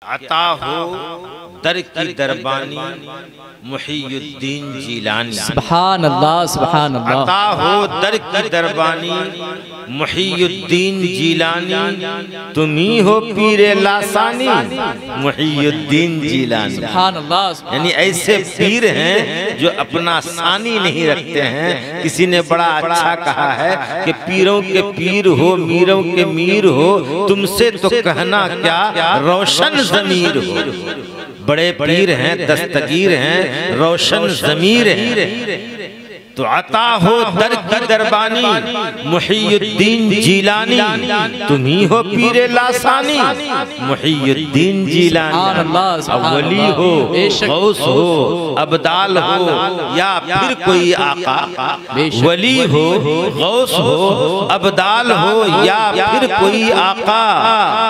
अता हो दर की दरबानी मुहीयुद्दीन जीलानी। सुभान अल्लाह सुभान अल्लाह। अता हो दर की दरबानी मुहीयुद्दीन जीलानी, तुम्ही हो पीरे लासानी मुहीयुद्दीन जीलानी। सुभान अल्लाह। यानी ऐसे पीर हैं जो अपना सानी नहीं रखते हैं। किसी ने बड़ा अच्छा कहा है कि पीरों के पीर हो मीरों के मीर हो, तुमसे तो कहना क्या रोशन ज़मीर हो। बड़े पीर हैं, दस्तगीर हैं, रोशन ज़मीर हैं। तो अता हो दर की दरबानी मुहीयुद्दीन जीलानी, तुम्ही हो पीरे लासानी मुहीयुद्दीन जीलानी। अवली हो, गौस हो, अब्दाल हो या फिर कोई आका, वली हो, गौस हो, अब्दाल हो या फिर कोई आका,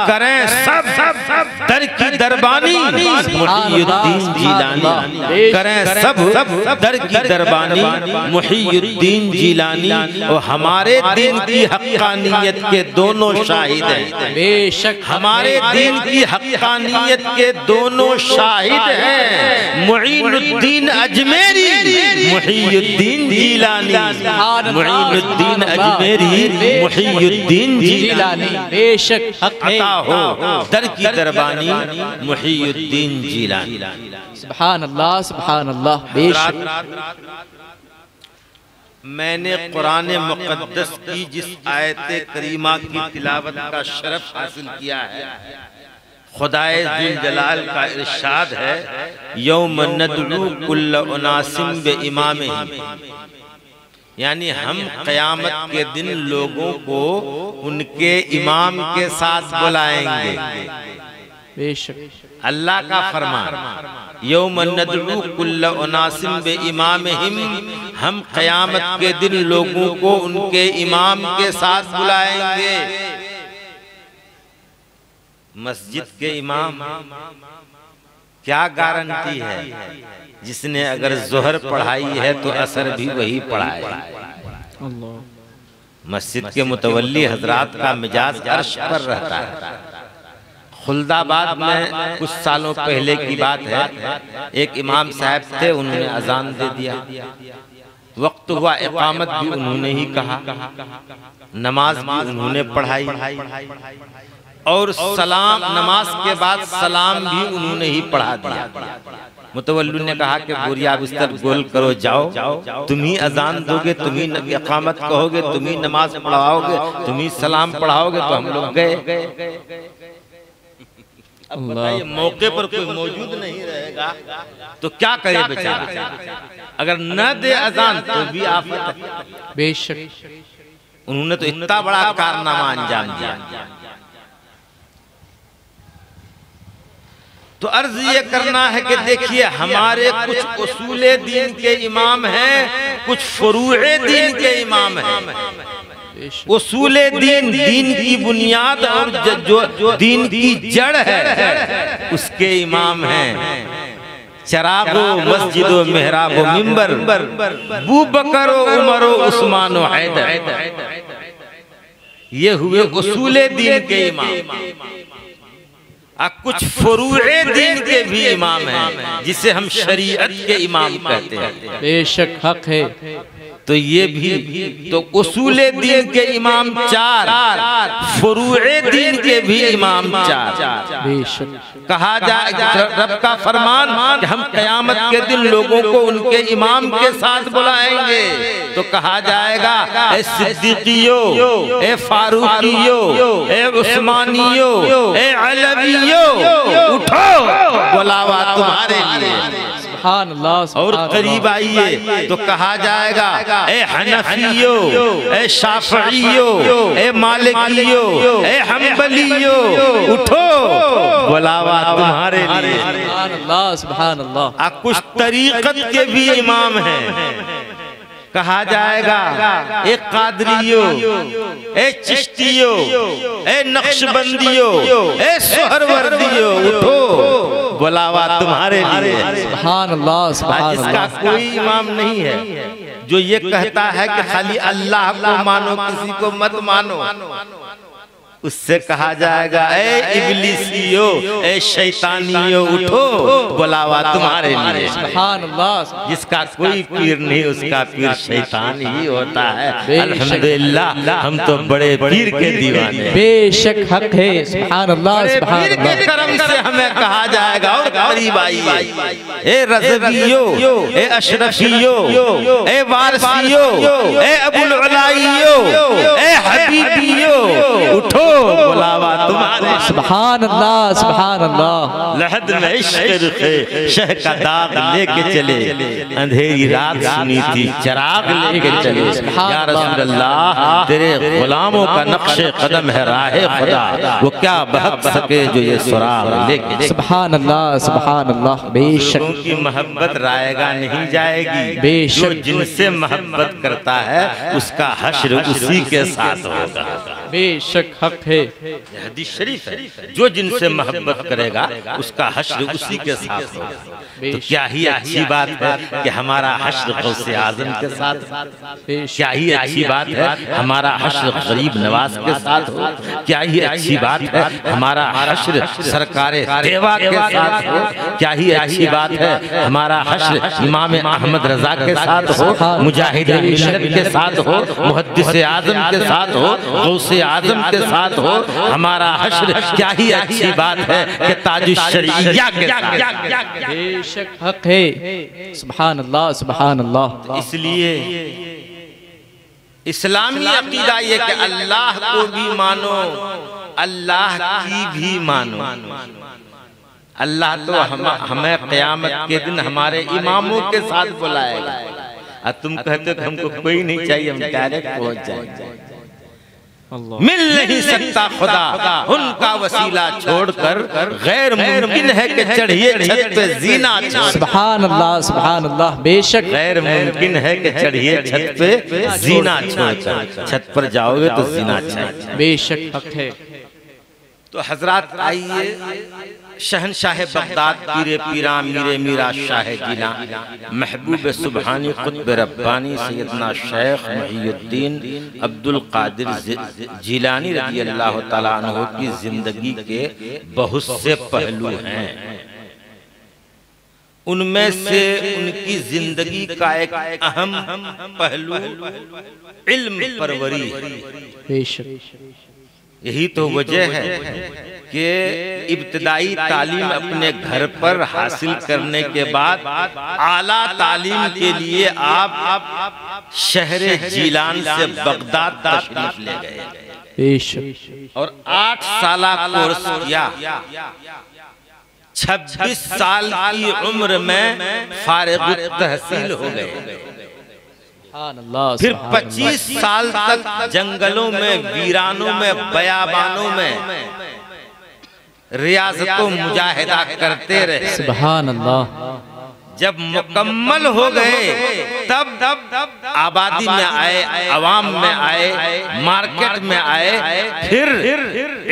करें सब दर की दरबानी मुहीयुद्दीन जीलानी। करें सब दर की दरबानी मुहीयुद्दीन जीलानी। और हमारे दीन की हक्कानियत के दोनों शाहिद हैं। बेशक हमारे दीन की हक्कानियत के दोनों शाहिद हैं। Muinuddin Ajmeri Muhyiddin Jilani, Muinuddin Ajmeri Muhyiddin Jilani. बेशक हक है। अता हो दर की दरबानी मुहीयुद्दीन जीलानी। सुभान अल्लाह सुभान अल्लाह। बेशक मैंने कुरान मुक़द्दस की जिस आयत करीमा की तिलावत का शरफ हासिल किया है, खुदाए ज़ुल जलाल का इरशाद है, यौम नदउ कुल्ल उनासिम बिइमामिहिम, यानी हम क़यामत के दिन लोगों को उनके इमाम के साथ बुलाएंगे। बेशक अल्लाह का फरमान, यौम नदउ कुल्ल उनासिम बिइमामिहिम, हम क़यामत के दिन लोगों को उनके इमाम के साथ बुलाएंगे। मस्जिद के इमाम क्या गारंटी है? जिसने अगर ज़ोहर पढ़ाई है तो असर भी वही पढ़ाए। मस्जिद के मुतवल्ली हजरात का मिजाज अर्श पर रहता है। खुलदाबाद में कुछ सालों पहले की बात है, एक इमाम साहब थे, उन्होंने अजान दे दिया। वक्त हुआ, इकामत भी उन्होंने ही कहा, नमाज भी उन्होंने पढ़ाई और सलाम, नमाज के बाद सलाम भी उन्होंने ही पढ़ा दिया। मुतवल्ली ने कहा कि बोरिया बिस्तर गोल करो, जाओ, तुम ही अजान दोगे, तुम ही इकामत कहोगे, तुम ही नमाज पढ़ाओगे, तुम ही सलाम पढ़ाओगे, तो हम लोग गए। अब बताइए, मौके पर कोई मौजूद नहीं रहेगा तो क्या करे बेचारा? अगर न दे अजान तो भी आफत है। बेशक उन्होंने तो इतना बड़ा कारनामा अंजाम दिया। तो अर्ज ये करना है कि देखिए, हमारे कुछ उसूले दीन के इमाम हैं, कुछ फुरूए दीन के इमाम हैं। उसूले दीन, दीन की बुनियाद और जो दीन की जड़ है, उसके इमाम हैं चरागो मस्जिदो मेहराबो मिंबर, बू बकरो उमरो उस्मानो हैदर। ये हुए उसूले दीन के इमाम। कुछ फुरूए दीन के भी इमाम हैं, जिसे हम शरीयत के इमाम कहते हैं। बेशक हक है। तो ये भी तो उसूले दीन के इमाम चार, फुरूए दीन के भी इमाम चार। बेशक कहा जाए, रब का फरमान कि हम क़यामत के दिन लोगों को उनके इमाम के साथ बुलाएंगे। तो कहा जाएगा, ए सिद्दीकियो, ए फारूकियो, ए उस्मानियो, ए अलवियो, उठो, बुलावा तुम्हारे लिए। और करीब आइए तो कहा जाएगा, ए हनफियो, ए शाफियो, ए मालिकियो, ए हम्बलियो, उठो, बुलावा तुम्हारे लिए। सुभान अल्लाह। कुछ तरीक़त के भी इमाम हैं। कहा जाएगा, ए कादरियो, ए चिश्तियो, ए नक्शबंदियो, ए सोहरवर्दियो, उठो, बुलावा तुम्हारे लिए। सुभान अल्लाह सुभान अल्लाह। इसका कोई इमाम नहीं है जो ये कहता है कि खाली अल्लाह को मानो, किसी को मत मानो। उससे कहा जाएगा ए इब्लिसियो, ए शैतानियो, उठो, बुलावा तुम्हारे लिए। सुभान अल्लाह। जिसका कोई पीर नहीं उसका पीर शैतान ही होता है। अल्हम्दुलिल्लाह हम तो बड़े पीर के दीवाने। बेशक हक है। सुभान अल्लाह सुभान पीर के करम से हमें कहा जाएगा और करीब आइए, ए रज़वियो, ए अशरफियो, ए वारसियो, ए अबुल उलाइयो, ए हबीबियो, उठो, बुलावा तुम्हारे। सुभान अल्लाह सुभान अल्लाह। लहद में इश्क़ शह का दाग लेके चले, अंधेरी रात सुनी थी चराग लेके चले। या रसूल अल्लाह तेरे गुलामों का नक्शे कदम है राहे खुदा, वो क्या बहक सके जो ये सुराग लेके। सुभान अल्लाह सुभान अल्लाह। बेशक की मोहब्बत रायगा नहीं जाएगी। बेशक जो जिनसे मोहब्बत करता है उसका हश्र उसी के साथ होगा। बेशक हक है। हदीस शरीफ है, जो जिनसे मोहब्बत करेगा उसका हश्र उसी के साथ होगा। तो क्या ही अच्छी बात है कि हमारा हश्र गौसे आज़म के साथ, क्या ही अच्छी बात है हमारा हश्र गरीब नवाज के साथ हो, क्या ही अच्छी बात है हमारा हश्र सरकारे देवा के साथ हो, क्या ही अच्छी बात है हमारा हश्र इमाम अहमद रजा के साथ हो, मुजाहिद मिल्लत के साथ हो, मुहद्दिस आज़म के साथ हो, गौसे आज़म के साथ हो। हमारा हश्र क्या ही अच्छी बात है कि ताजुश शरीया के साथ। बेशक हक है। सुभान अल्लाह सुभान अल्लाह। इसलिए इस्लामी अकीदा ये कि अल्लाह को भी मानो, अल्लाह की भी मानो। अल्लाह तो हमें क़यामत के दिन हमारे इमामों के साथ बुलाएगा, और तुम कहते हो हमको कोई नहीं चाहिए, हम डायरेक्ट पहुंच जाएंगे। मिल नहीं सकता खुदा उनका वसीला छोड़कर, गैर मुमकिन है कि चढ़िए छत पे जीना चाहे। सुभान अल्लाह सुभान अल्लाह। बेशक गैर मुमकिन है कि चढ़िए छत पे जीना छोड़कर, छत पर जाओगे तो जीना चाहिए। बेशक हक है। तो हजरात आइए, शहनशाह बगदाद पीरे पीरा मीरे मीरा शाह जिला महबूब सुबहानी कुतुब रब्बानी सैयदना शेख मुहियुद्दीन अब्दुल कादिर जिलानी रज़ी अल्लाह तआला अन्हु की जिंदगी के बहुत से पहलू हैं। उनमें से उनकी जिंदगी का एक अहम पहलू इल्म परवरी। बेशक यही तो वजह है कि इब्तिदाई तालीम अपने घर पर हासिल करने के बाद आला तालीम के लिए आप शहर जीलान से बगदाद तशरीफ ले गए। बेशक और 8 साला कोर्स किया। 26 साल की उम्र में फारिग तहसील हो गए। फिर 25 साल तक जंगलों में, वीरानों में, बयाबानों में रियाजतों मुजाहिदा करते रहे। सुभान अल्लाह। जब मुकम्मल हो गए तब आबादी में आए, अवाम में आए, मार्केट में आए, फिर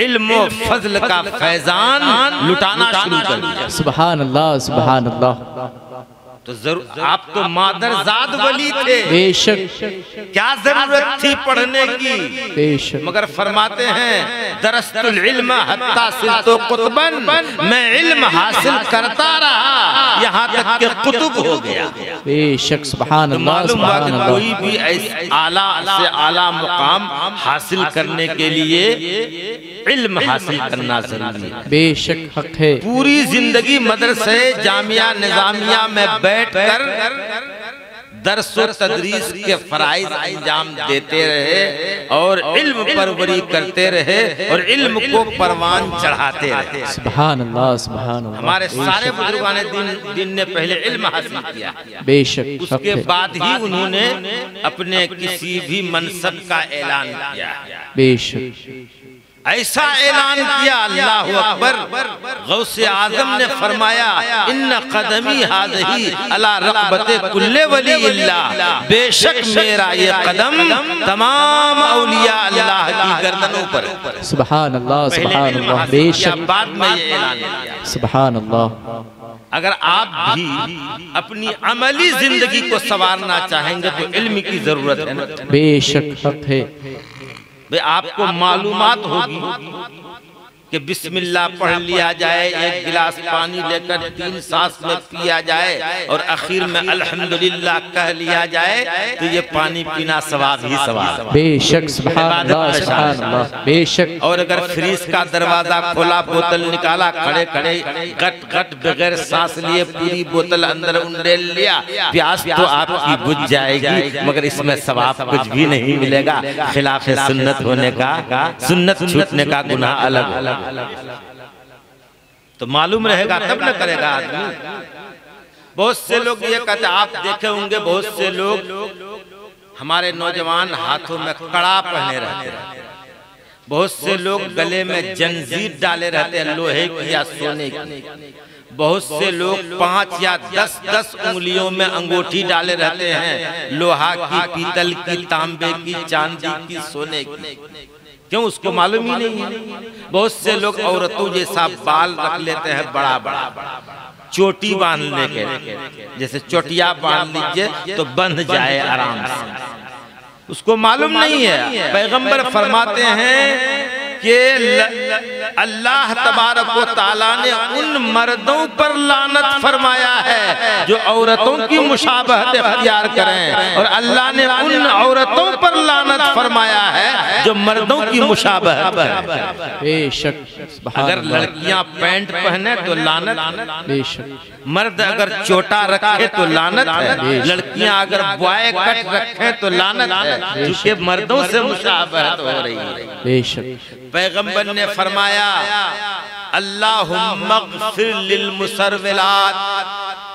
इल्म व फजल का फैजान लुटाना शुरू कर दिया। सुभान अल्लाह सुभान अल्लाह। तो जरूर आप तो मादरजाद वली थे। बेशक क्या जरूरत थी पढ़ने की? बेशक मगर फरमाते हैं दरस्तुल इल्म हत्ता सिरतो कुतुबन, मैं इल्म हासिल करता रहा यहाँ तक कि कुतुब हो गया। बेशक सुभान अल्लाह मालूम हुआ कि सुभान अल्लाह। कोई भी ऐसे आला से आला मुकाम हासिल करने के लिए इल्म हासिल करना जरूरी है। बेशक हक है। पूरी जिंदगी मदरसे जामिया निजामिया में बैठकर दरसो तदरीस के फराइज अंजाम देते रहे और इल्म परवरी करते रहे और इल्म को परवान चढ़ाते रहे। सुभान अल्लाह सुभान अल्लाह। हमारे सारे बुजुर्गान दिन ने पहले इल्म हासिल किया, बेशक उसके बाद ही उन्होंने अपने किसी भी मनसब का ऐलान किया। बेशक ऐसा ऐलान किया अल्लाहु अकबर, गौसे आजम ने फरमाया इन्न कदमी हाज़ही अला रक़बते कुल्ले वली इल्लाह, बेशक मेरा ये कदम तमाम औलिया अल्लाह की गर्दनों पर। सुभान अल्लाह सुभान अल्लाह। बेशक बाद में ये ऐलान किया। सुभान अल्लाह। अगर आप भी अपनी अमली जिंदगी को संवारना चाहेंगे तो इल्म की जरूरत है ना। बेशक हक है। भाई आपको मालूमात होगी कि बिस्मिल्लाह पढ़ लिया जाए, एक गिलास पानी लेकर 3 सांस में पिया जाए और आखिर में अल्हम्दुलिल्लाह कह लिया जाए, तो ये पानी पीना सवाब ही सवाब। बेशक सुभान अल्लाह, सुभान अल्लाह, बेशक। और अगर फ्रीज का दरवाजा खोला, बोतल निकाला, खड़े खड़े गट गट बगैर सांस लिए पूरी बोतल अंदर उंडेल लिया, प्यास तो आपकी बुझ जाएगी, मगर इसमें सवाब कुछ भी नहीं मिलेगा। खिलाफ सुन्नत होने का, सुन्नत छूटने का गुनाह अलग। तो मालूम रहेगा तब न करेगा आदमी। बहुत से लोग ये कहते, आप देखे होंगे बहुत से लोग हमारे नौजवान हाथों में कड़ा पहने रहते हैं, बहुत से लोग गले में जंजीर डाले रहते हैं लोहे की या सोने की, बहुत से लोग 5 या 10 उंगलियों में अंगूठी डाले रहते हैं, लोहा की, पीतल की, तांबे की, चांदी की, सोने की। क्यों? उसको मालूम ही नहीं है। बहुत से लोग औरतों जैसा बाल रख लेते हैं, बड़ा बड़ा चोटी बांधने के, जैसे चोटिया बांध लीजिए तो बंध जाए आराम से। उसको मालूम नहीं है। पैगंबर फरमाते हैं कि अल्लाह तबारक व तआला ने उन मर्दों पर लानत फरमाया है जो औरतों की मुशाबहत इख्तियार करें, और अल्लाह ने उन औरतों पर लानत फरमाया है जो मर्दों की मुशाबहत करें। बेशक। अगर लड़कियां पैंट पहने तो लानत, बेशक। मर्द अगर चोटा रखे तो लानत है, लड़कियां अगर बॉय कट रखे तो लानत है, क्योंकि मर्दों से मुशाबहत हो रही है। बेशक। पैगंबर ने फरमाया, अल्लाहुम्मा ग़फ़िर लिल मुसरविलात,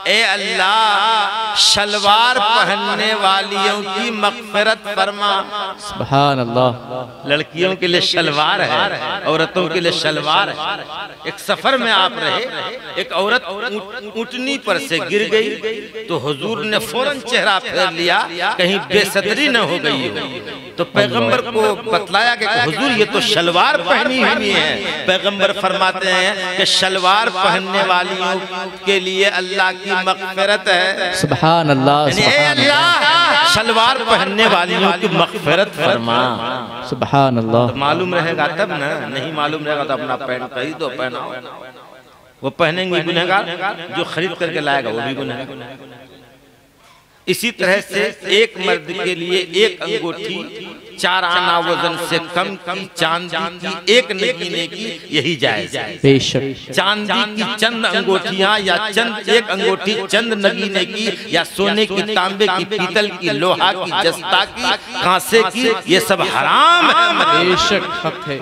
ए अल्लाह शलवार पहनने वालियों की मग़फ़िरत फरमा। सुभान अल्लाह। लड़कियों के लिए शलवार है, औरतों के लिए शलवार है। एक सफर में आप रहे, एक औरत ऊँटनी पर से गिर गई तो हुजूर ने फौरन चेहरा फेर लिया, कहीं बेसदरी न हो गई हो। तो पैगंबर को बतलाया कि हुजूर ये तो शलवार पहनी हुई है। पैगंबर फरमाते हैं कि शलवार पहनने वालियों के लिए अल्लाह की मग़फ़िरत है। सुभान अल्लाह, सुभान अल्लाह शलवार पहनने वालियों की मग़फ़िरत फरमा। सुभान अल्लाह। तो मालूम रहेगा तब ना, नहीं मालूम रहेगा तो अपना पैंट खरीद दो, पहनाओ। वो पहनेंगे गुनहगार, जो खरीद करके लाएगा वो भी गुनहगार। इसी तरह से एक मर्द के लिए एक अंगूठी 4 आना वजन से कम की चांदी की एक नगीने की यही जायज़ है। बेशक। चांदी की चंद अंगूठियां या चंद एक अंगूठी चंद नगीने की या सोने की, तांबे की, पीतल की, लोहा की, जस्ता की, कांसे की, ये सब हराम है। बेशक हक है।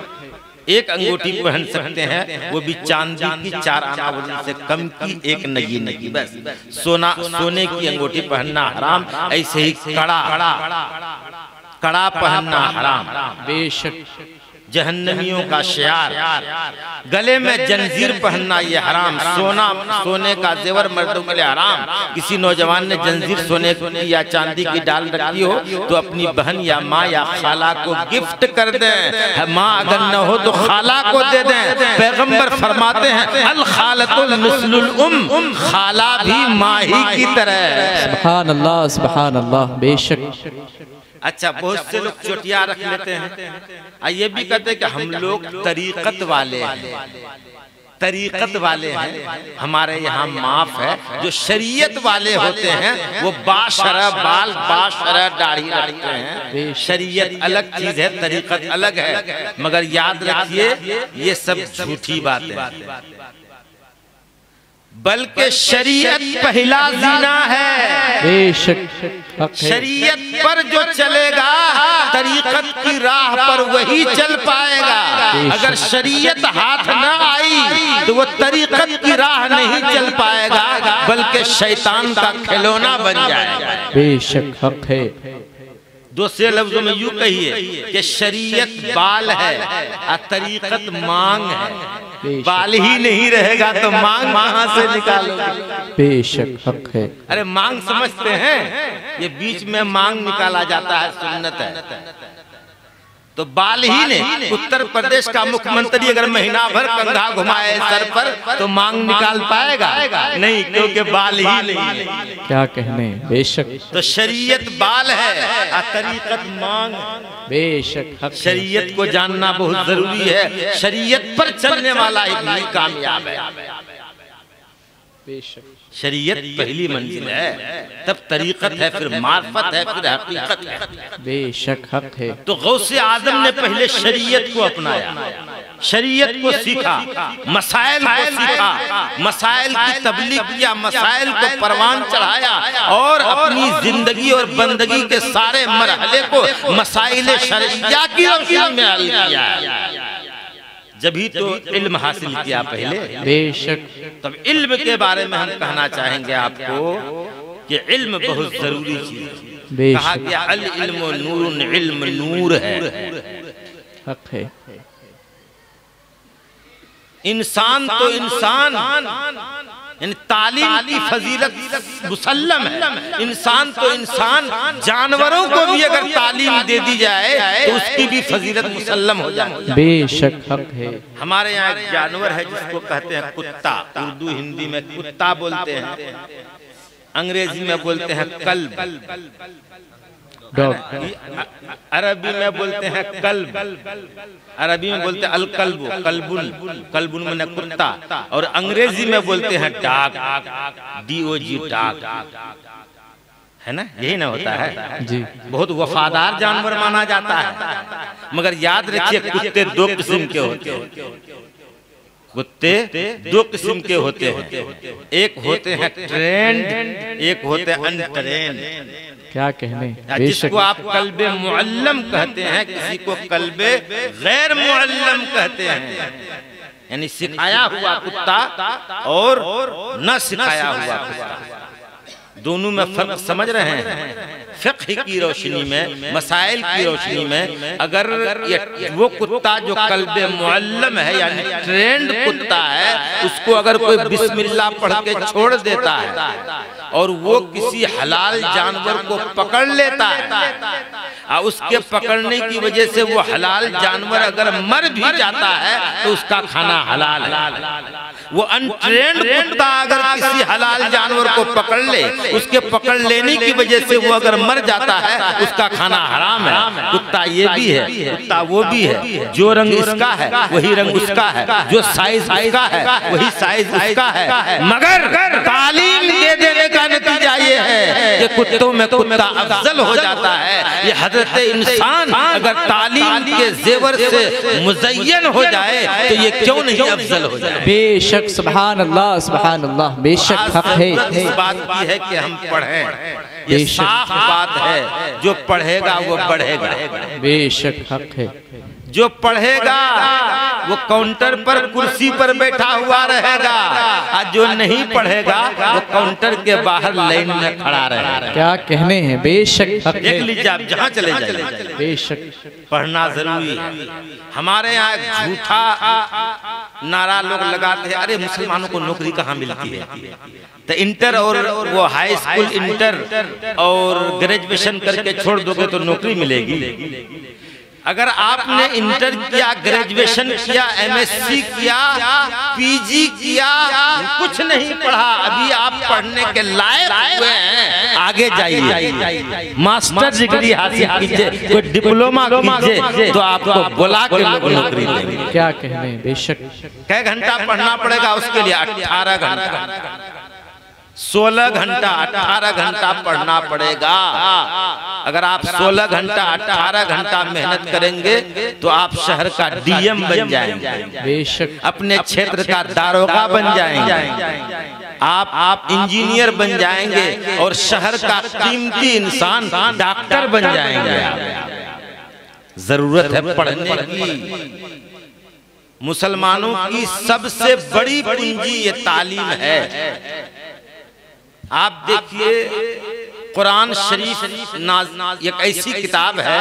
एक अंगूठी पहन सकते हैं, वो भी चांदी की 4 आना वजन से कम की एक नगीने की, बस। सोने की अंगूठी पहनना हराम। ऐसे ही कड़ा पहनना हराम। बेशक। जहन्नमियों का शियार, गले में जंजीर पहनना ये हराम। सोने का जेवर मर्दों के लिए हराम। किसी नौजवान ने जंजीर सोने की या चांदी की डाल रखी हो तो अपनी बहन या माँ या खाला को गिफ्ट कर दें। माँ अगर न हो तो खाला को दे दें। पैगंबर फरमाते हैं अल खालतुल मिस्लुल उम, खाला भी माँ ही की तरह। सुभान अल्लाह, सुभान अल्लाह। बेशक। अच्छा, बहुत से लोग चोटियां रख लेते हैं, ये भी कहते हैं कि हम लोग तरीकत वाले हैं, तरीकत वाले हैं, हमारे यहाँ माफ है। जो शरीयत वाले होते हैं वो बाशरा बाल, बाशरा दाढ़ी रखते हैं। शरीयत अलग चीज है, तरीकत अलग है। मगर याद रखिए ये सब झूठी बातें हैं, बल्कि शरीयत पहला ज़िना है। बेशक। शरीयत पर जो चलेगा तरीकत की राह पर वही चल पाएगा। अगर शरीयत हाथ न आई तो वो तरीकत की राह नहीं चल पाएगा, बल्कि शैतान का खिलौना बन जाएगा। बेशक हक है। दूसरे लफ्जों में यूं कहिए कि शरीयत बाल है और तरीकत मांग है। बाल ही नहीं रहेगा तो मांग कहां से निकालोगे? बेशक हक है। अरे मांग समझते हैं, ये बीच में मांग निकाला जाता है, सुन्नत है। तो बाल ही ने उत्तर प्रदेश का मुख्यमंत्री अगर महीना भर कंघा घुमाए सर पर तो मांग निकाल पाएगा नहीं, क्योंकि बाल ही नहीं। क्या कहने, बेशक। तो शरीयत बाल है, तरीकत मांग। बेशक हक। शरीयत को जानना बहुत जरूरी है। शरीयत पर चलने वाला ही कामयाब है। बेशक शरीयत पहली मंजिल है, तब तरीकत है, फिर मार्फत है, फिर हकीकत है। बेशक हक है। तो गौसे आजम ने पहले शरीयत को अपनाया, शरीयत को सीखा, मसाइल को सीखा, मसाइल की तबलीग किया, मसाइल को परवान चढ़ाया और अपनी जिंदगी और बंदगी के सारे मरहले को मसाइल शरिया की रोशनी में हल किया। जभी तो इल्म हासिल किया पहले। बेशक। तब इल्म के बारे में हम कहना चाहेंगे आपको कि इल्म बहुत जरूरी चीज है। कहा गया अल इल्म नूरुन, इल्म नूर है। हक है। इंसान तो इंसान, यानी तालीम की फजीलत मुसल्लम है। इंसान तो इंसान, जानवरों को भी अगर तालीम दे दी जाए तो उसकी भी फजीलत मुसल्लम हो जाए। बेशक हक है। हमारे यहाँ एक जानवर है जिसको कहते हैं कुत्ता। उर्दू हिंदी में कुत्ता बोलते हैं, अंग्रेजी में बोलते हैं कल्ब, डॉग। अरबी में बोलते हैं कल्ब, अरबी में बोलते हैं अल कल्बु, कल्बुन, कल्बुन में कुत्ता, और अंग्रेजी में बोलते हैं डॉग, DOG, डॉग, है ना, यही ना होता है जी। बहुत वफादार जानवर माना जाता है। मगर याद रखिए कुत्ते दो किस्म के होते हैं। कुत्ते दो किस्म के होते हैं, एक होते हैं ट्रेंड, एक होते हैं अनट्रेंड। क्या कहने, जिसको आप कल्बे मुअल्लम कहते हैं, किसी को कल्बे गैर मुअल्लम कहते हैं, यानी सिखाया हुआ कुत्ता और न सिखाया हुआ कुत्ता। दोनों में फर्क समझ रहे हैं। फिक्र की रोशनी में, मसाइल की रोशनी में, अगर ये वो कुत्ता जो कल्बे मुअल्लम है यानी ट्रेंड कुत्ता है, उसको अगर कोई बिस्मिल्लाह पढ़ के छोड़ देता है और वो किसी हलाल जानवर को पकड़ लेता है और उसके पकड़ने की वजह से वो हलाल जानवर अगर मर भी जाता है तो उसका खाना हलाल है। वो अनट्रेंड कुत्ता अगर किसी हलाल जानवर को पकड़ ले, उसके पकड़ लेने की वजह से वो अगर मर जाता है उसका खाना हराम है। कुत्ता ये भी है, कुत्ता वो भी है, जो रंग इसका है वही रंग उसका है, जो साइज इसका है वही साइज उसका है। मगर तालीम दे देने का नतीजा ये है कि कुत्तों में कुत्ता अफजल हो जाता है। ये हजरत इंसान अगर तालीम के जेवर से मुज़य्यन हो जाए तो ये क्यों नहीं अफजल हो जाए। बेशक, सुभान अल्लाह, सुभान अल्लाह। बेशक हक है। इस बात की है कि हम पढ़ें, ये साफ बात है। जो पढ़ेगा वो बढ़ेगा। बेशक हक है। जो पढ़ेगा वो काउंटर पर कुर्सी पर बैठा हुआ रहेगा, और जो नहीं पढ़ेगा वो काउंटर के बाहर लाइन में खड़ा रहेगा। क्या कहने हैं, बेशक हक है। देख लीजिए आप जहाँ चले जाइए, बेशक पढ़ना जरूरी है। हमारे यहाँ झूठा नारा लोग लगाते हैं, अरे मुसलमानों को नौकरी कहाँ मिलती है। तो इंटर और वो हाई स्कूल इंटर और ग्रेजुएशन करके छोड़ दोगे तो नौकरी मिलेगी। अगर आपने इंटर किया, ग्रेजुएशन किया, MSc किया, PG किया, कुछ नहीं पढ़ा, अभी आप पढ़ने के लायक हुए हैं, आगे जाइए, मास्टर डिग्री हासिल कीजिए, कोई डिप्लोमा कीजिए, तो आपको बुला के लोग नौकरी देंगे। क्या कहने, बेशक। कै घंटा पढ़ना पड़ेगा उसके लिए? 18 घंटा, 16 घंटा, 18 घंटा पढ़ना पड़ेगा। अगर आप 16 घंटा 18 घंटा मेहनत करेंगे तो आप शहर का DM बन जाएंगे, बेशक। अपने क्षेत्र का दारोगा बन जाएंगे, आप इंजीनियर बन जाएंगे और शहर का कीमती इंसान डॉक्टर बन जाएंगे। जरूरत है पढ़ने की। मुसलमानों की सबसे बड़ी पूंजी ये तालीम है। आप देखिए कुरान शरीफ एक ऐसी किताब है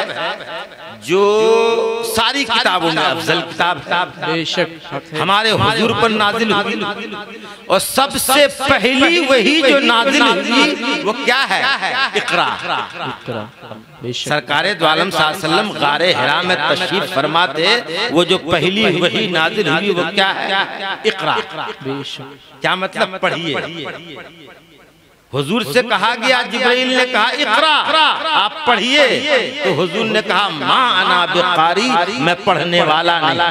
जो सारी किताबों में अफजल किताब बेशक हमारे हुजूर पर नाजिल हुई, और सबसे पहली वही जो नाजिल हुई वो क्या है? इक़रा। सरकारे दो आलम सल्लल्लाहु अलैहि वसल्लम गारे हिरा में तशरीफ फरमाते, वो जो पहली वही नाजिल हुई वो क्या है? इक़रा। क्या मतलब? पढ़िए। हुजूर से कहा गया, जिब्राइल ने कहा इक़रा, आप पढ़िए। तो हुजूर ने कहा मा अना बिकारी, मैं पढ़ने वाला नहीं।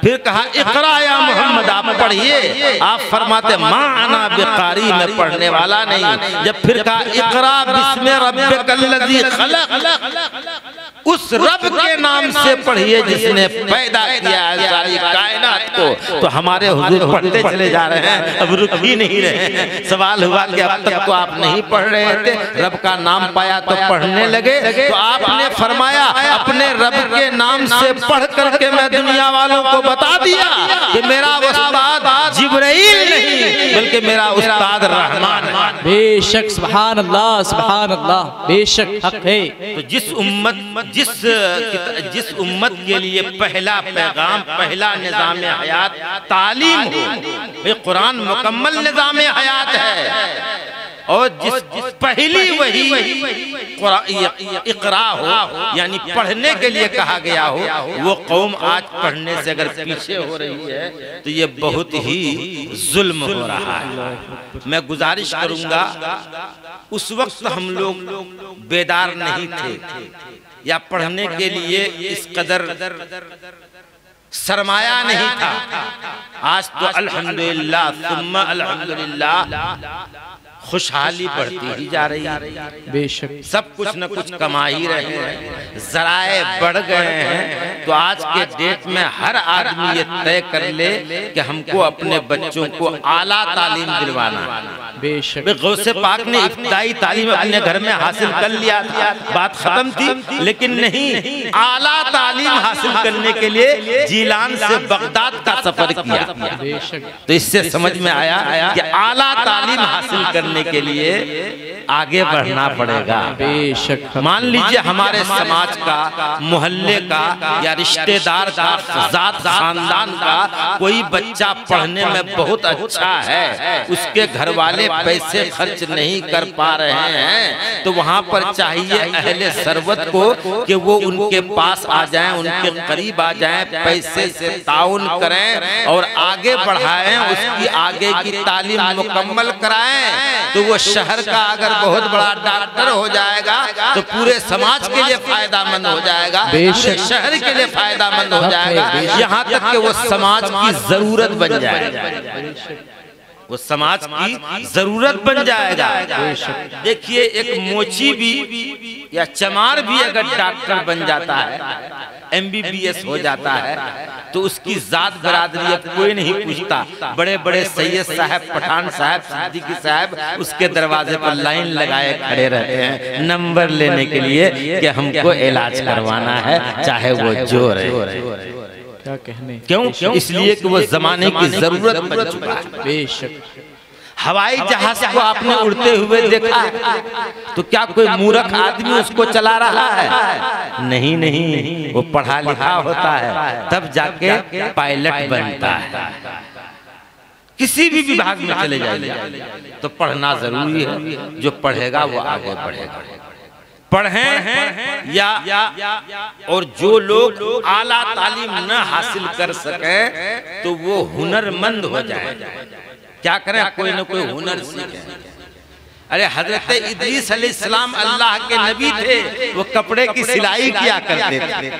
फिर कहा इक़रा या मोहम्मद, आप पढ़िए। आप फरमाते मा अना बिकारी, मैं पढ़ने वाला नहीं। जब फिर कहा इक़रा बिस्मि रब्बिकल्लज़ी खलक़, उस रब के नाम से पढ़िए जिसने पैदा किया है सारी कायनात को। तो हमारे हुजूर पढ़ते चले जा रहे हैं, अब रुक ही नहीं रहे। सवाल हुआ कि अब तक तो आप नहीं पढ़ रहे थे, रब का नाम पाया तो पढ़ने लगे। तो आपने फरमाया अपने रब के नाम से पढ़ करके मैं दुनिया वालों को बता दिया कि मेरा उस्ताद जिब्राइल नहीं बल्कि मेरा उस्ताद रहमान है। बेशक सुभान अल्लाह, सुभान अल्लाह, बेशक हक है। तो जिस उम्मत के लिए पहला पैगाम, पहला निज़ाम हयात तालीम हो, ये कुरान मुकम्मल निज़ाम हयात है। और जिस पहली वही इक़रा हो, यानी पढ़ने के लिए कहा गया हो, वो कौम आज पढ़ने से अगर पीछे हो रही है तो ये बहुत ही जुल्म हो रहा है। मैं गुजारिश करूंगा, उस वक्त हम लोग बेदार नहीं थे या पढ़ने के लिए इस कदर सरमाया नहीं था। आज तो अल्हम्दुलिल्लाह सुम्मा अल्हम्दुलिल्लाह खुशहाली बढ़ती ही जा रही है। बेशक सब कुछ न कुछ कमा ही रहे हैं, ज़राए बढ़ गए हैं। तो आज के डेट में हर आदमी ये तय कर ले कि हमको अपने बच्चों को आला तालीम दिलवाना है। बेशक गौसे पाक ने इब्तिदाई तालीम अपने घर में हासिल कर लिया था, बात खत्म थी। लेकिन नहीं, आला तालीम हासिल करने के लिए जीलान से बगदाद का सफर किया। बेशक तो इससे समझ में आया कि आला तालीम हासिल करने के लिए आगे बढ़ना पड़ेगा। बेशक मान लीजिए हमारे समाज का, मोहल्ले का या रिश्तेदार का, जात खानदान का कोई बच्चा पढ़ने में बहुत अच्छा है, उसके घर वाले पैसे खर्च नहीं कर पा रहे हैं, तो वहाँ पर चाहिए अहले सरवत को कि वो उनके पास आ जाएं, उनके करीब आ जाएं, पैसे से ताउन करें और आगे बढ़ाएं, उसकी आगे की तालीम मुकम्मल कराएं। तो वो शहर का अगर बहुत बड़ा डॉक्टर हो जाएगा तो पूरे समाज के लिए फायदामंद हो जाएगा, पूरे शहर के लिए फायदामंद हो जाएगा, यहाँ तक कि वो समाज की जरूरत बन जाएगा, वो समाज की जरूरत बन जाएगा। देखिए एक मोची भी या चमार भी अगर डॉक्टर बन जाता है, MBBS हो जाता है, तो उसकी जात बरादरी अब कोई नहीं पूछता। बड़े बड़े सैयद साहब, पठान साहब, सिद्दीकी साहब उसके दरवाजे पर लाइन लगाए खड़े रहते हैं नंबर लेने के लिए कि हमको इलाज करवाना है, चाहे वो जो रहे। क्या कहने, क्यों? इसलिए कि वो जमाने की जरूरत बन चुका है। बेशक हवाई जहाज को आपने उड़ते हुए देखा तो क्या कोई मूर्ख आदमी उसको चला रहा है? नहीं नहीं, वो पढ़ा लिखा होता है तब जाके पायलट बनता है। किसी भी विभाग में चले जाइए तो पढ़ना जरूरी है। जो पढ़ेगा वो आगे बढ़ेगा। पढ़ें या और जो लोग आला तालीम न हासिल कर सके तो वो हुनरमंद हो जाए। क्या करें? कोई न कोई हुनर सीखे। अरे हजरत इदरीस अलैहिस्सलाम अल्लाह के नबी थे, वो कपड़े की सिलाई किया करते थे।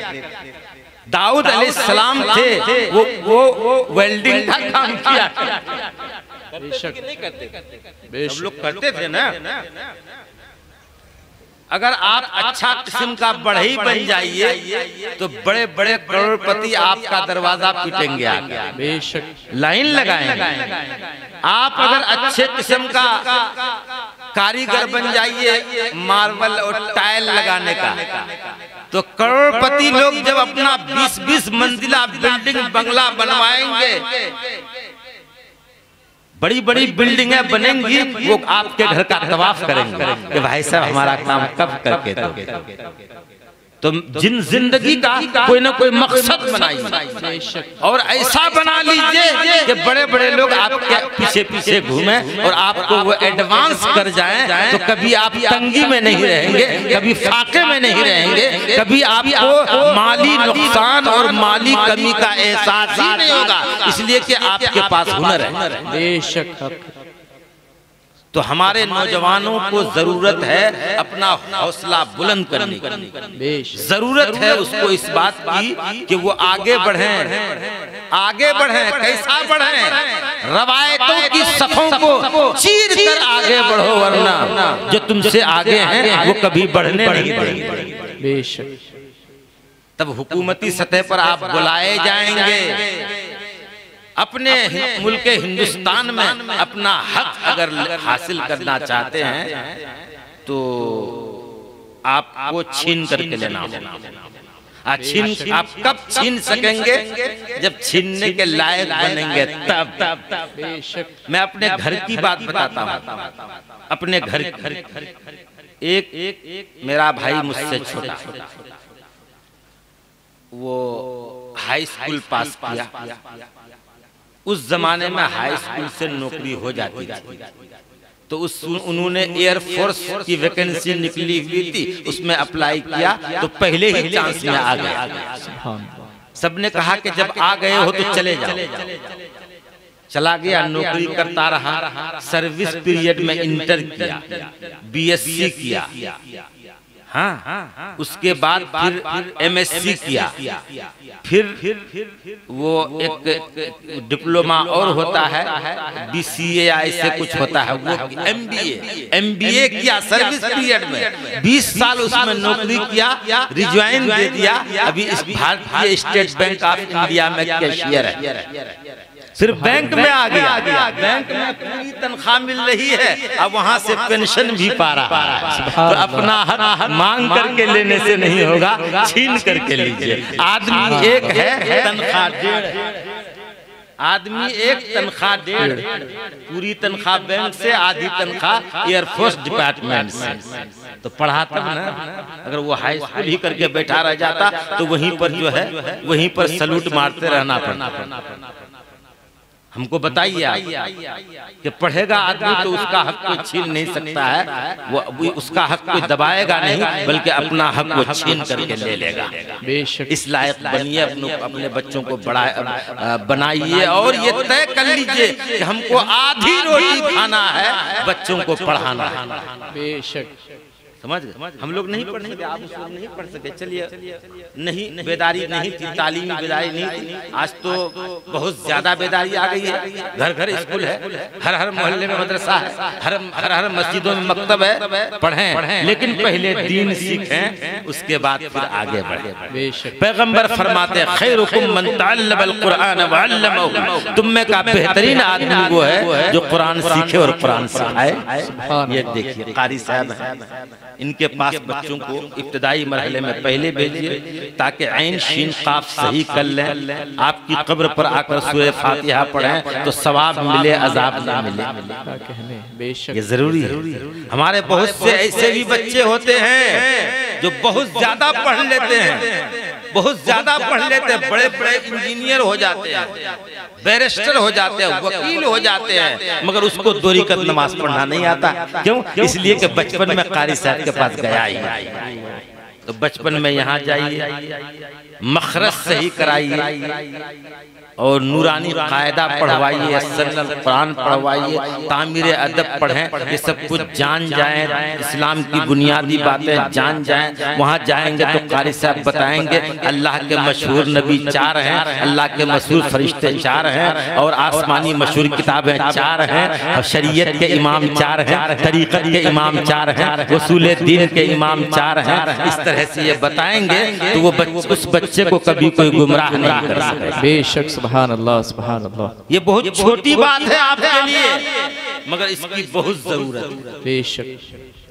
दाऊद अलैहिस्सलाम थे, वो वेल्डिंग का काम किया करते। बेशक नहीं करते, सब लोग करते थे ना। अगर आप अच्छा किस्म का बढ़ई बन जाइए तो बड़े बड़े करोड़पति आपका दरवाजा पीटेंगे आगे, बेशक लाइन लगाएंगे। आप अगर अच्छे किस्म का कारीगर बन जाइए मार्बल और टाइल लगाने का, तो करोड़पति लोग जब अपना 20-20 मंजिला बिल्डिंग बंगला बनवाएंगे, बड़ी बड़ी बिल्डिंगें बनेंगी, वो आपके घर का तवाफ करेंगे कि भाई साहब हमारा काम कब करके दोगे। तो जिंदगी का कोई ना कोई मकसद बनाइए और ऐसा बना लीजिए कि बड़े बड़े लोग आपके पीछे पीछे घूमें और आपको वो एडवांस कर जाएं, तो कभी आप तंगी में नहीं रहेंगे, कभी फाके में नहीं रहेंगे, कभी आपको माली नुकसान और माली कमी का एहसास ही नहीं होगा, इसलिए कि आपके पास हुनर है। बेशक। तो हमारे नौजवानों को जरूरत है अपना हौसला बुलंद करने की, जरूरत है उसको इस बात की कि वो आगे बढ़ें, आगे बढ़ें। कैसा बढ़ें? रवायतों की सफों को चीर कर आगे बढ़ो, वरना जो तुमसे आगे हैं वो कभी बढ़ने नहीं देंगे। बेशक। तब हुकूमती सतह पर आप बुलाए जाएंगे। अपने मुल्क हिंदुस्तान में अपना हक अगर हासिल करना चाहते हैं तो आपको छीन करके लेना होगा। आप कब छीन सकेंगे? जब छीनने के लायक बनेंगे तब। मैं अपने घर की बात बताता हूँ। अपने घर एक मेरा भाई मुझसे छोटा, वो हाई स्कूल पास किया। उस जमाने में हाई स्कूल से नौकरी हो जाती थी, तो उन्होंने एयरफोर्स की वैकेंसी निकली हुई थी, उसमें अप्लाई किया तो पहले ही चांस में आ गया। सबने कहा कि जब आ गए हो तो चले जाओ। चला गया, नौकरी करता रहा। सर्विस पीरियड में इंटर किया, बीएससी किया, हाँ, उसके बाद फिर एमएससी किया, फिर वो एक डिप्लोमा और होता है, बीसीए ऐसे कुछ होता है, वो एमबीए किया सर्विस पीरियड में। 20 साल उसमें नौकरी किया, रिज्वाइन दे दिया। अभी इस भारतीय स्टेट बैंक ऑफ इंडिया में कैशियर है। फिर बैंक में आ गया, बैंक में पूरी तनख्वाह मिल रही है, अब वहां से पेंशन भी पा रहा है। तो अपना हक मांग करके लेने से नहीं होगा, छीन करके लीजिए। आदमी एक है, तनख्वाह 1.5। आदमी एक, तनख्वाह 1.5। पूरी तनख्वाह बैंक से, आधी तनख्वाह एयरफोर्स डिपार्टमेंट से। तो पढ़ा तब ना, अगर वो हाई स्कूल ही करके बैठा रह जाता तो वहीं पर जो है वहीं पर सलूट मारते रहना पड़ता। हमको बताइए कि पढ़ेगा आदमी तो उसका हक कोई छीन नहीं सकता है, वो उसका हक कोई दबाएगा नहीं, बल्कि अपना हक वो छीन करके ले लेगा। इस लायक बनिए, अपने बच्चों को बनाइए और ये तय कर लीजिए कि हमको आधी रोटी खाना है, बच्चों को पढ़ाना है। बेशक। समझ गए? हम लोग नहीं पढ़ सके, आप उस लोग नहीं पढ़ सके, चलिए नहीं, बेदारी नहीं थी, तालीमी बेदारी नहीं थी। आज तो बहुत ज्यादा बेदारी आ गई है, घर घर स्कूल है, हर हर मोहल्ले में मदरसा है, हर हर मस्जिदों में मकतब है। पढ़ें, लेकिन पहले दीन सीखें, उसके बाद फिर आगे बढ़ें। पैगंबर फरमाते हैं, खैरुकुम मन तअल्लमल कुरान व अल्लमहु, तुम में का बेहतरीन आदमी वो है जो कुरान सीखे और कुरान सिखाए। ये देखिए कारी साहब है, इनके पास बच्चों को इब्तदाई मरहले में पहले भेजिए ताकि ऐन शीन काफ सही कर लें। आपकी कब्र पर आकर सूरह फातिहा पढ़ें तो सवाब मिले, अजाब ना मिले। ये जरूरी है। हमारे बहुत से ऐसे भी बच्चे होते हैं जो बहुत ज्यादा पढ़ लेते हैं, बहुत ज्यादा पढ़ लेते हैं, बड़े बड़े इंजीनियर हो जाते हैं, बैरिस्टर हो जाते हैं, वकील हो जाते हैं, मगर उसको 2 रकात नमाज पढ़ना नहीं आता। क्यों? इसलिए कि बचपन में कारी साहब के पास गया ही। तो बचपन में यहाँ जाइए, मखरज सही कराइए और नूरानी कायदा पढ़वाइए, सरल कुरान पढ़वाइए, तामीर अदब पढ़ें, ये सब कुछ जान जाएं, इस्लाम की बुनियादी बातें जान जाएं। वहाँ जाएंगे तो कारी साहब बताएंगे अल्लाह के मशहूर नबी 4 हैं, अल्लाह के मशहूर फरिश्ते 4 हैं, और आसमानी मशहूर किताबें 4 हैं, और शरीयत के इमाम 4 हैं, तरीक़त के इमाम 4 हैं, उसूल दीन के इमाम 4 हैं। इस तरह से ये बताएंगे तो वो उस बच्चे को कभी कोई गुमराह नहीं कर सकता। बेशक, सुभान अल्लाह, सुभान अल्लाह। ये बहुत छोटी बात है आपके लिए। मगर इसकी बहुत जरूरत है। बेशक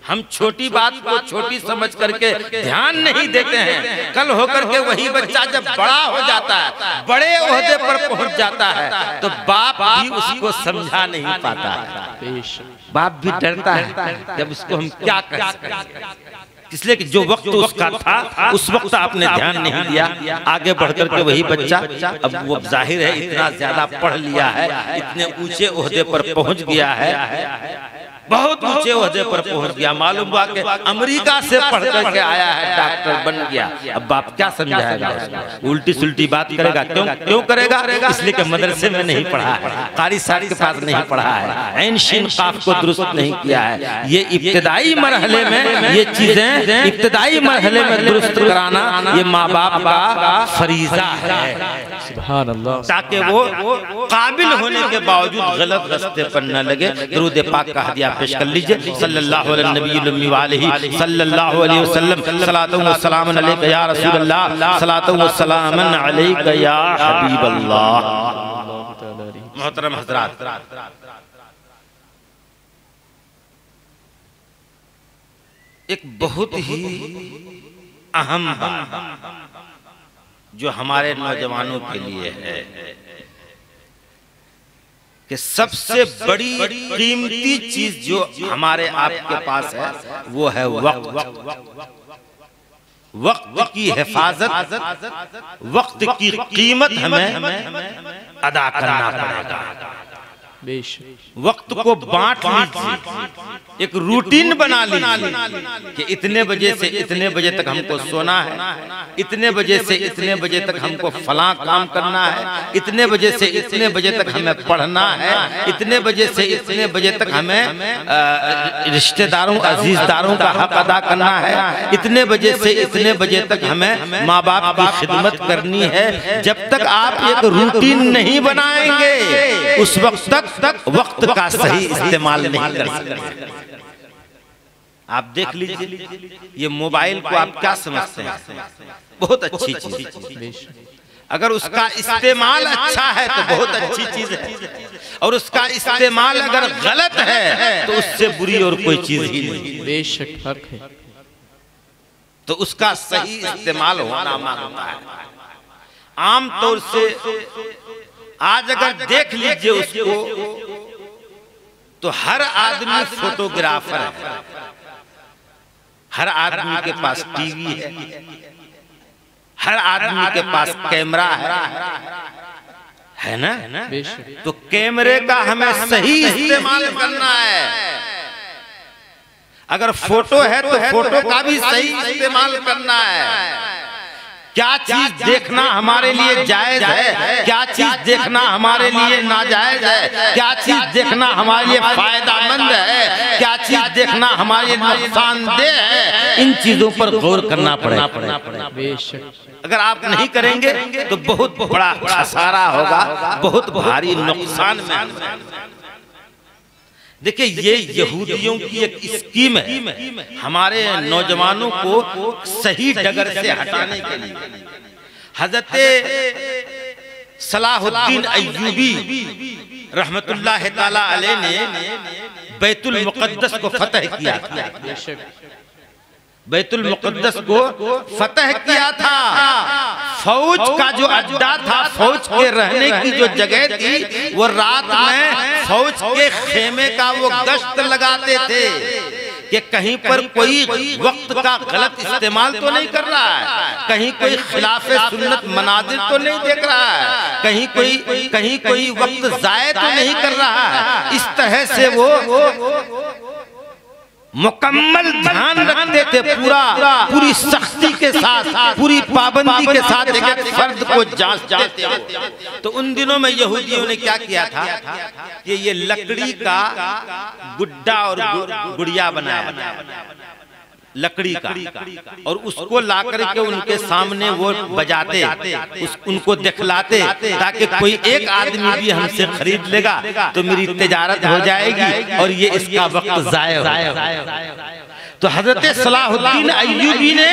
हम छोटी बात को छोटी समझ करके ध्यान नहीं देते हैं। कल होकर के वही बच्चा जब बड़ा हो जाता है, बड़े ओहदे पर पहुंच जाता है, तो बाप भी उसको समझा नहीं पाता है। बेशक बाप भी डरता है जब उसको हम क्या कर सकते, इसलिए कि जो वक्त उसका था उस वक्त आपने ध्यान नहीं दिया। आगे बढ़ करके वही बच्चा अब वो जाहिर है इतना ज्यादा पढ़ लिया है, इतने ऊंचे ओहदे पर पहुंच गया है, बहुत ऊंचे ओहदे पर पहुंच गया। मालूम हुआ कि अमेरिका से पढ़ करके आया है, डॉक्टर बन गया। अब बाप क्या समझाएगा उसको? उल्टी सुल्टी बात करेगा। क्यों करेगा? इसलिए कि मदरसे में नहीं पढ़ा है, कारी साहब के पास नहीं पढ़ा है, ऐन शिन काफ को दुरुस्त नहीं किया है। ये इब्तिदाई मरहले में ये चीजें, इब्तिदाई मरहले में दुरुस्त कराना ये माँ बाप का फरीजा है, सुभान अल्लाह, ताकि वो काबिल होने के बावजूद गलत रास्ते पर न लगे। दुरूद पाक का हदिया पेश कर लीजिए। सल्लल्लाहु अलैहि सल्लल्लाहु अलैहि वसल्लम, सलातु व सलामुन अलैका या रसूल अल्लाह, सलातु व सलामुन अलैका या हबीब अल्लाह। मोहतरम हज़रात, एक बहुत ही अहम बात जो हमारे नौजवानों के लिए है कि सबसे बड़ी कीमती चीज जो हमारे आपके पास है वो है वक्त। वक्त की हिफाजत, वक्त की कीमत हमें अदा करना पड़ेगा। वक्त को बांट लीजिए, एक रूटीन बना लीजिए कि इतने बजे से इतने बजे तक हमको सोना है, इतने बजे से इतने बजे तक हमको फलां काम करना है, इतने बजे से इतने बजे तक हमें पढ़ना है, इतने बजे से इतने बजे तक हमें रिश्तेदारों अजीजदारों का हक अदा करना है, इतने बजे से इतने बजे तक हमें माँ बाप की खिदमत करनी है। जब तक आप एक रूटीन नहीं बनाएंगे उस वक्त तक वक्त का सही इस्तेमाल नहीं कर सकते। आप देख लीजिए ये मोबाइल को आप क्या समझते हैं? बहुत अच्छी चीज, अगर उसका इस्तेमाल अच्छा है तो बहुत अच्छी चीज है, और उसका इस्तेमाल अगर गलत है तो उससे बुरी और कोई चीज ही नहीं। बेशक हक है, तो उसका सही इस्तेमाल होना मांगता है। आमतौर से आज अगर देख लीजिए उसको तो हर आदमी फोटोग्राफर है, हर आदमी के पास टीवी है, हर आदमी के पास कैमरा है ना? तो कैमरे का हमें सही इस्तेमाल करना है। अगर फोटो है तो फोटो का भी सही इस्तेमाल करना है। क्या चीज देखना हमारे लिए जायज है, क्या चीज देखना हमारे लिए नाजायज है, क्या चीज देखना हमारे लिए फायदामंद है, क्या चीज देखना हमारे लिए नुकसानदेह है, इन चीजों पर गौर करना पड़ेगा। अगर आप नहीं करेंगे तो बहुत बड़ा खसारा होगा, बहुत भारी नुकसान में। देखिए ये यहूदियों की एक स्कीम है हमारे नौजवानों को सही डगर से हटाने के लिए। हजरत सलाहुद्दीन अय्यूबी रहमतुल्लाह ताला अलैह ने बैतुल मुक़द्दस को फतह किया था। बैतुल मुक़द्दस को फतह किया था। फौज का जो अड्डा था, फौज के रहने की जो जगह थी, वो रात में फौज के खेमे का वो गश्त लगाते थे कि कहीं पर कोई वक्त का गलत इस्तेमाल तो नहीं कर रहा है, कहीं कोई खिलाफे सुन्नत मनाजिर तो नहीं देख रहा है, कहीं कोई वक्त जाये तो नहीं कर रहा है। इस तरह से वो मुकम्मल ध्यान रखते थे, पूरी सख्ती के साथ, पूरी पाबंदी के साथ एक फर्द को जांचते थे। तो उन दिनों में यहूदियों ने क्या किया था कि ये लकड़ी का गुड्डा और गुड़िया बनाया, लकड़ी का, और उसको लाकर के उनके सामने वो बजाते, उनको दिखलाते, ताकि कोई एक आदमी भी हमसे खरीद लेगा तो मेरी तिजारत हो जाएगी और ये इसका वक्त जाया हो। तो हजरत सलाहुद्दीन अय्यूबी ने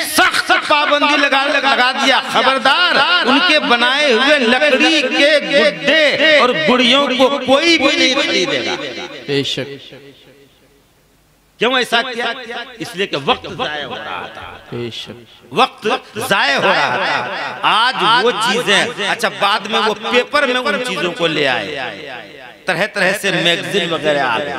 सख्त सख्त पाबंदी लगा दिया, खबरदार उनके बनाए हुए लकड़ी के गुड्डे और गुड़ियों को कोई भी नहीं खरीदेगा। बेशक। क्यों ऐसा किया? इसलिए कि वक्त जाया हो रहा था, बेशक वक्त जाया हो रहा था। आज वो चीजें, अच्छा बाद में वो पेपर में उन चीजों को ले आए, तरह तरह से मैगजीन वगैरह आ गए,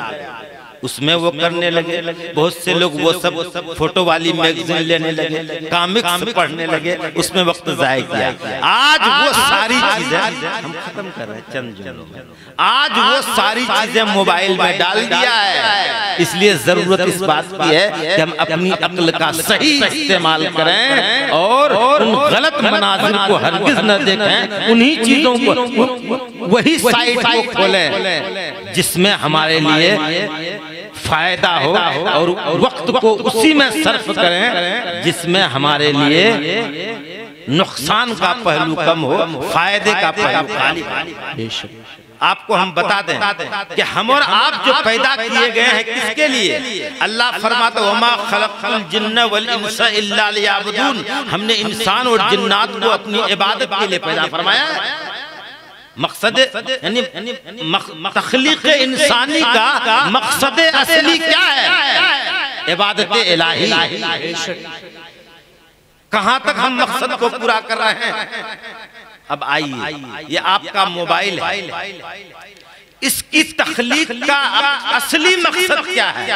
उसमें वो करने लगे। बहुत से लोग वो सब फोटो वाली मैगजीन लेने लगे, कॉमिक्स पढ़ने लगे, उसमें वक्त जाया किया। आज वो सारी चीजें हम खत्म कर रहे हैं चंद जुमलों में, आज वो सारी चीजें मोबाइल में डाल दिया है। इसलिए जरूरत इस बात की है कि हम अपनी अक्ल का सही इस्तेमाल करें और उन गलत मनाजिर को हरगिज न देखें। उन्हीं चीजों को, वही साइट को खोलें जिसमें हमारे लिए फायदा हो, और वक्त को उसी में सर्फ करें जिसमें हमारे लिए नुकसान का पहलू कम हो, फायदे का पहलू खाली। आपको हम बता दें कि हम और आप जो पैदा किए गए हैं किसके लिए? अल्लाह फरमाता है वमा खलक़ुल जिन्न वल इंसा इल्ला लियअबुदून, हमने इंसान और जिन्नात को अपनी इबादत के लिए पैदा फरमाया है। मकसद यानी तख्लीक इंसानी का मकसद असली क्या है? इबादत इलाही। कहां तक हम मकसद को पूरा कर रहे हैं? अब आइए, ये आपका मोबाइल है, इसकी तख्लीक का असली मकसद क्या है?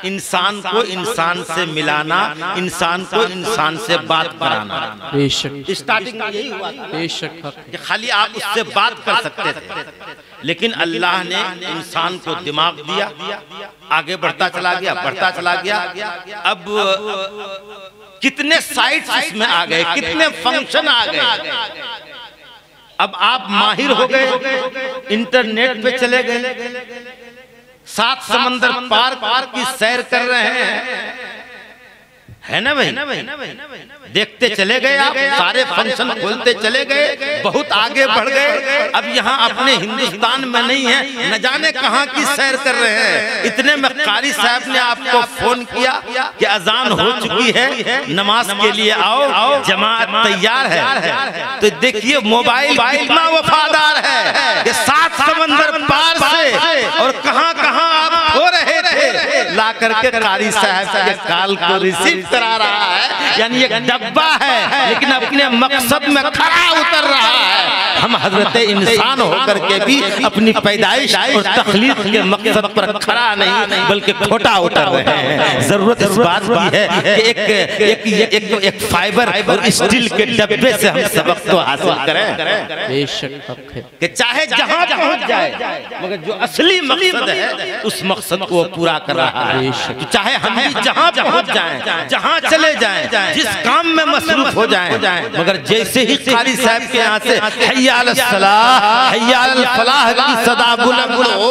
इंसान को इंसान से मिलाना, इंसान को इंसान से बात कराना। बेशक स्टार्टिंग में यही हुआ था, बेशक कि खाली आप उससे बात कर सकते थे, लेकिन अल्लाह ने इंसान को दिमाग दिया, आगे बढ़ता चला गया, बढ़ता चला गया। अब कितने साइट्स इसमें आ गए, कितने फंक्शन आ गए। अब आप माहिर हो गए, इंटरनेट पे चले गए, 7 समंदर पार की सैर कर रहे हैं, है ना भाई? देखते चले गए आप, सारे फंक्शन खोलते चले गए, बहुत आगे बढ़ गए। अब यहाँ अपने हिंदुस्तान में नहीं है, न जाने कहाँ की सैर कर रहे हैं। इतने में कारी साहब ने आपको फोन किया कि अजान हो चुकी है, नमाज के लिए आओ, जमात तैयार है। तो देखिए मोबाइल कितना वफादार है कि 7 समंदर पार से और कहाँ कहाँ आप हो रहे थे, ला करके कारी साहब के कॉल को रिसीव करा रहा है। यानी एक डब्बा है लेकिन अपने मकसद में खरा उतर रहा है। हम हजरत इंसान होकर के भी अपनी पैदाइश और तख्लीक के मकसद पर खरा नहीं बल्कि खोटा उतर रहे हैं। जरूरत इस बात की है कि एक फाइबर और स्टील के डब्बे से हम सबक तो हासिल करें। बेशक कि चाहे जहां पहुंच जाए, मगर जो असली मकसद है उस मकसद को पूरा कर रहा है। तो चाहे हम भी जहां पहुंच जाएं, जहां चले जाएं, जिस काम में मसरूफ हो जाएं, मगर जैसे ही कारी साहब के यहाँ से हय्या अलस सलाह, हय्या अल फलाह की सदा बुलंद हो,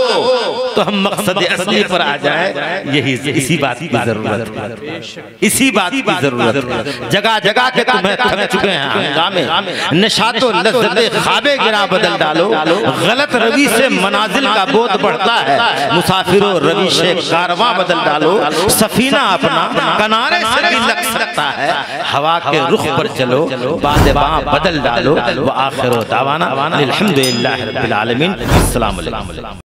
तो हम मकसद असली पर आ जाएं। यही इसी बात की जरूरत है, इसी बात की जरूरत है। जगह जगह के तुम्हें थक चुके हैं हंगामे, नशातो लज्जते ख्वाबे गिरा बदल डालो, गलत रवि से मनाजिल का बोध बढ़ता है। मुसाफिरों रवि से कारवां बदल डालो, सफीना अपना किनारे से भी लग सकता है। हवा के रुख पर चलो, बादबां बदल डालो। व आखिर दावाना अल्हम्दुलिल्लाहि रब्बिल आलमीन। अस्सलामु अलैकुम।